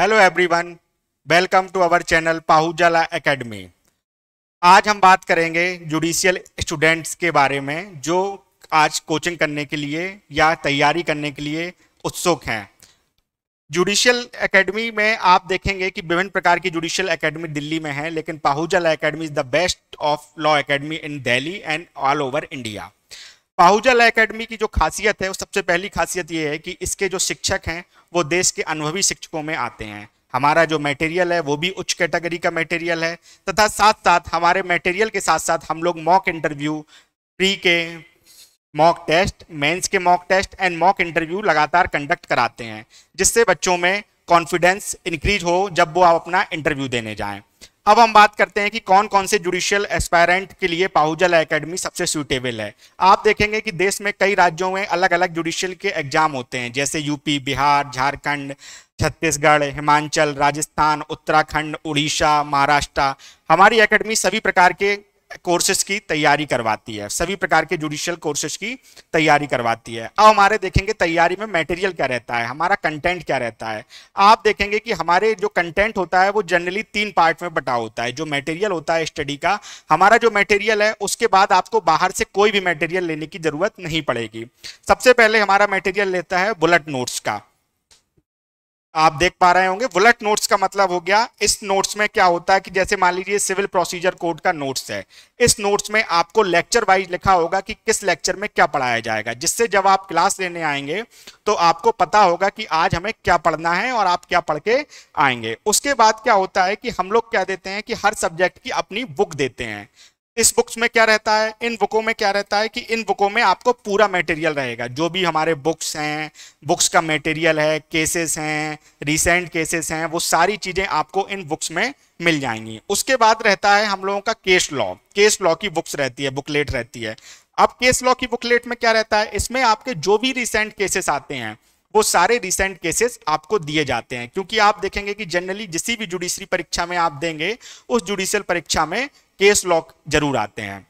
Hello everyone, welcome to our channel Pahuja law academy. आज हम बात करेंगे जुडिशियल स्टूडेंट्स के बारे में जो आज कोचिंग करने के लिए या तैयारी करने के लिए उत्सुक हैं। जुडिशियल एकेडमी में आप देखेंगे कि विभिन्न प्रकार की जुडिशियल एकेडमी दिल्ली में है, लेकिन Pahuja law academy is the best of law academy in Delhi and all over India. Pahuja law academy की जो खासियत है, वो सबसे पहली खासियत ये है कि इसके जो शिक्षक हैं वो देश के अनुभवी शिक्षकों में आते हैं। हमारा जो मटेरियल है वो भी उच्च कैटेगरी का मटेरियल है, तथा साथ साथ हमारे मटेरियल के साथ साथ हम लोग मॉक इंटरव्यू, प्री के मॉक टेस्ट, मेंस के mock test and mock interview लगातार कंडक्ट कराते हैं, जिससे बच्चों में कॉन्फिडेंस इंक्रीज हो जब वो अपना इंटरव्यू देने जाएं। अब हम बात करते हैं कि कौन कौन से जुडिशियल एस्पायरेंट के लिए पाहुजाला एकेडमी सबसे सूटेबल है। आप देखेंगे कि देश में कई राज्यों में अलग अलग जुडिशियल के एग्जाम होते हैं, जैसे यूपी, बिहार, झारखंड, छत्तीसगढ़, हिमाचल, राजस्थान, उत्तराखंड, उड़ीसा, महाराष्ट्र। हमारी एकेडमी सभी प्रकार के कोर्सेज की तैयारी करवाती है, सभी प्रकार के जुडिशियल कोर्सेज की तैयारी करवाती है। अब हमारे देखेंगे तैयारी में मटेरियल क्या रहता है, हमारा कंटेंट क्या रहता है। आप देखेंगे कि हमारे जो कंटेंट होता है वो जनरली 3 पार्ट में बटा होता है। जो मटेरियल होता है स्टडी का, हमारा जो मटेरियल है उसके बाद आपको बाहर से कोई भी मटेरियल लेने की जरूरत नहीं पड़ेगी। सबसे पहले हमारा मटेरियल लेता है बुलेट नोट्स का। आप देख पा रहे होंगे बुलेट नोट्स का मतलब हो गया, इस नोट्स में क्या होता है कि जैसे मान लीजिए सिविल प्रोसीजर कोड का नोट्स है, इस नोट्स में आपको लेक्चर वाइज लिखा होगा कि किस लेक्चर में क्या पढ़ाया जाएगा, जिससे जब आप क्लास लेने आएंगे तो आपको पता होगा कि आज हमें क्या पढ़ना है और आप क्या पढ़ के आएंगे। उसके बाद क्या होता है कि हम लोग क्या देते हैं कि हर सब्जेक्ट की अपनी बुक देते हैं। इस बुक्स में क्या रहता है, इन बुकों में क्या रहता है कि इन बुकों में आपको पूरा मटेरियल रहेगा। जो भी हमारे बुक्स हैं, बुक्स का मटेरियल है, केसेस हैं, रिसेंट केसेस हैं, वो सारी चीजें आपको इन बुक्स में मिल जाएंगी। उसके बाद रहता है हम लोगों का केस लॉ की बुक्स रहती है, बुकलेट रहती है। अब केस लॉ की बुकलेट में क्या रहता है, इसमें आपके जो भी रिसेंट केसेस आते हैं वो सारे रिसेंट केसेस आपको दिए जाते हैं, क्योंकि आप देखेंगे कि जनरली जिस भी जुडिशरी परीक्षा में आप देंगे उस जुडिशियल परीक्षा में केस लॉ जरूर आते हैं।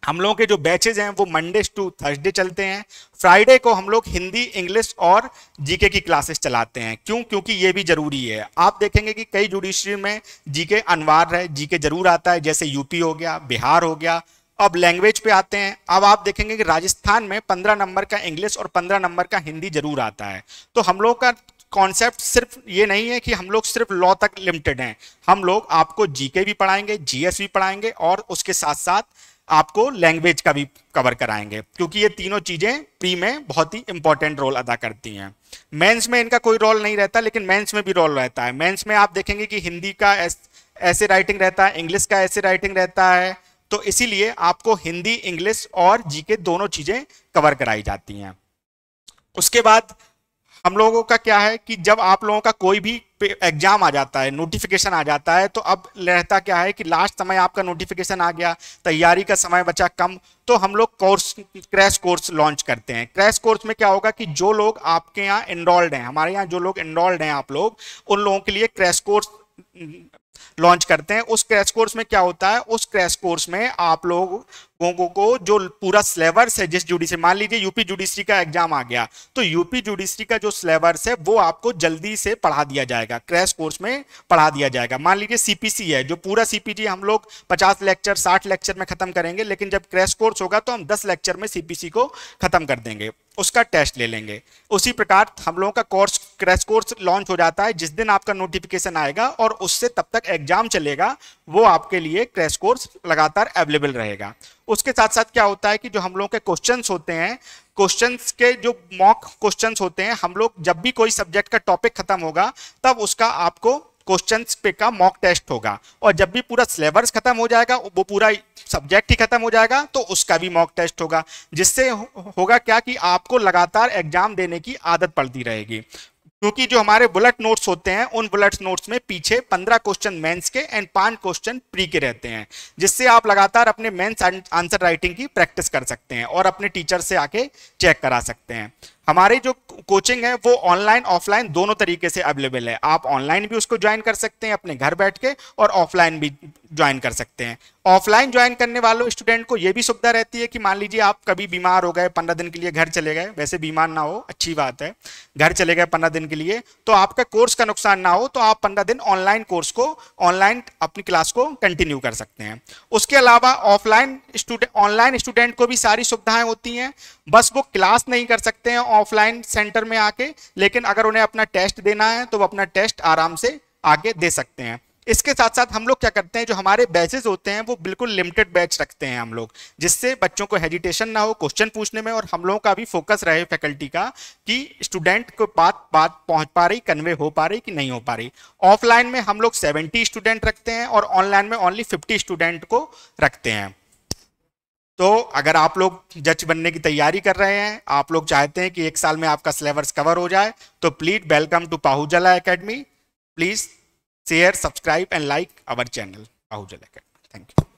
हम लोगों के जो बैचेज हैं वो मंडे टू थर्सडे चलते हैं। फ्राइडे को हम लोग हिंदी, इंग्लिश और जीके की क्लासेस चलाते हैं। क्यों? क्योंकि ये भी जरूरी है। आप देखेंगे कि कई जुडिशरी में जीके अनिवार्य है, जीके जरूर आता है, जैसे यूपी हो गया, बिहार हो गया। अब लैंग्वेज पे आते हैं। अब आप देखेंगे कि राजस्थान में 15 नंबर का इंग्लिश और 15 नंबर का हिंदी जरूर आता है। तो हम लोग का कॉन्सेप्ट सिर्फ ये नहीं है कि हम लोग सिर्फ लॉ तक लिमिटेड हैं, हम लोग आपको जीके भी पढ़ाएंगे, जीएस भी पढ़ाएंगे और उसके साथ साथ आपको लैंग्वेज का भी कवर कराएंगे, क्योंकि ये तीनों चीजें प्री में बहुत ही इंपॉर्टेंट रोल अदा करती हैं। मेंस में इनका कोई रोल नहीं रहता, लेकिन मेंस में भी रोल रहता है। मेंस में आप देखेंगे कि हिंदी का ऐसे राइटिंग रहता है, इंग्लिश का ऐसे राइटिंग रहता है, तो इसीलिए आपको हिंदी, इंग्लिश और जीके दोनों चीजें कवर कराई जाती हैं। उसके बाद हम लोगों का क्या है कि जब आप लोगों का कोई भी एग्जाम आ जाता है, नोटिफिकेशन आ जाता है, तो अब रहता क्या है कि लास्ट समय आपका नोटिफिकेशन आ गया, तैयारी का समय बचा कम, तो हम लोग क्रैश कोर्स लॉन्च करते हैं। क्रैश कोर्स में क्या होगा कि जो लोग आपके यहाँ एनरोल्ड हैं, हमारे यहाँ जो लोग एनरोल्ड हैं आप लोग, उन लोगों के लिए क्रैश कोर्स लॉन्च करते हैं। उस क्रैश कोर्स में क्या होता है, उस क्रैश कोर्स में आप लोगों को जो पूरा सिलेबस है, जिस जुडिशरी, मान लीजिए यूपी जुडिशरी का एग्जाम आ गया, तो यूपी जुडिशरी का जो सिलेबस है वो आपको जल्दी से पढ़ा दिया जाएगा, क्रैश कोर्स में पढ़ा दिया जाएगा। मान लीजिए सीपीसी है, जो पूरा सीपीसी हम लोग 50 लेक्चर 60 लेक्चर में खत्म करेंगे, लेकिन जब क्रैश कोर्स होगा तो हम 10 लेक्चर में सीपीसी को खत्म कर देंगे, उसका टेस्ट ले लेंगे। उसी प्रकार हम लोगों का कोर्स क्रैश कोर्स लॉन्च हो जाता है जिस दिन आपका नोटिफिकेशन आएगा, और उससे तब तक एग्जाम चलेगा, वो आपके लिए क्रैश कोर्स लगातार अवेलेबल रहेगा। उसके साथ साथ क्या होता है कि जो हम लोगों के क्वेश्चंस होते हैं, क्वेश्चंस के जो मॉक क्वेश्चंस होते हैं, हम लोग जब भी कोई सब्जेक्ट का टॉपिक खत्म होगा तब उसका आपको क्वेश्चंस पे का मॉक टेस्ट होगा, और जब भी पूरा सिलेबस खत्म हो जाएगा, वो पूरा सब्जेक्ट ही खत्म हो जाएगा, तो उसका भी मॉक टेस्ट होगा, जिससे होगा क्या कि आपको लगातार एग्जाम देने की आदत पड़ती रहेगी। क्योंकि जो हमारे बुलेट नोट्स होते हैं, उन बुलेट नोट्स में पीछे 15 क्वेश्चन मेंस के एंड 5 क्वेश्चन प्री के रहते हैं, जिससे आप लगातार अपने मेंस आंसर राइटिंग की प्रैक्टिस कर सकते हैं और अपने टीचर से आके चेक करा सकते हैं। हमारी जो कोचिंग है वो ऑनलाइन ऑफलाइन दोनों तरीके से अवेलेबल है। आप ऑनलाइन भी उसको ज्वाइन कर सकते हैं अपने घर बैठ के, और ऑफलाइन भी ज्वाइन कर सकते हैं। ऑफलाइन ज्वाइन करने वालों स्टूडेंट को ये भी सुविधा रहती है कि मान लीजिए आप कभी बीमार हो गए, 15 दिन के लिए घर चले गए, वैसे बीमार ना हो, अच्छी बात है, घर चले गए 15 दिन के लिए, तो आपका कोर्स का नुकसान ना हो, तो आप 15 दिन ऑनलाइन कोर्स को, ऑनलाइन अपनी क्लास को कंटिन्यू कर सकते हैं। उसके अलावा ऑनलाइन स्टूडेंट को भी सारी सुविधाएं होती हैं, बस वो क्लास नहीं कर सकते हैं ऑफलाइन सेंटर में आके, लेकिन अगर उन्हें अपना टेस्ट देना है तो वो अपना टेस्ट आराम से आगे दे सकते हैं। इसके साथ साथ हम लोग क्या करते हैं, जो हमारे बैचेस होते हैं वो बिल्कुल लिमिटेड बैच रखते हैं हम लोग, जिससे बच्चों को हेजिटेशन ना हो क्वेश्चन पूछने में, और हम लोगों का भी फोकस रहे फैकल्टी का कि स्टूडेंट को बात पहुंच पा रही, कन्वे हो पा रही कि नहीं हो पा रही। ऑफलाइन में हम लोग 70 स्टूडेंट रखते हैं और ऑनलाइन में ओनली 50 स्टूडेंट को रखते हैं। तो अगर आप लोग जज बनने की तैयारी कर रहे हैं, आप लोग चाहते हैं कि 1 साल में आपका सिलेबस कवर हो जाए, तो please welcome to Pahuja law academy. Please share, subscribe and like our channel Pahujala Academy. Thank you.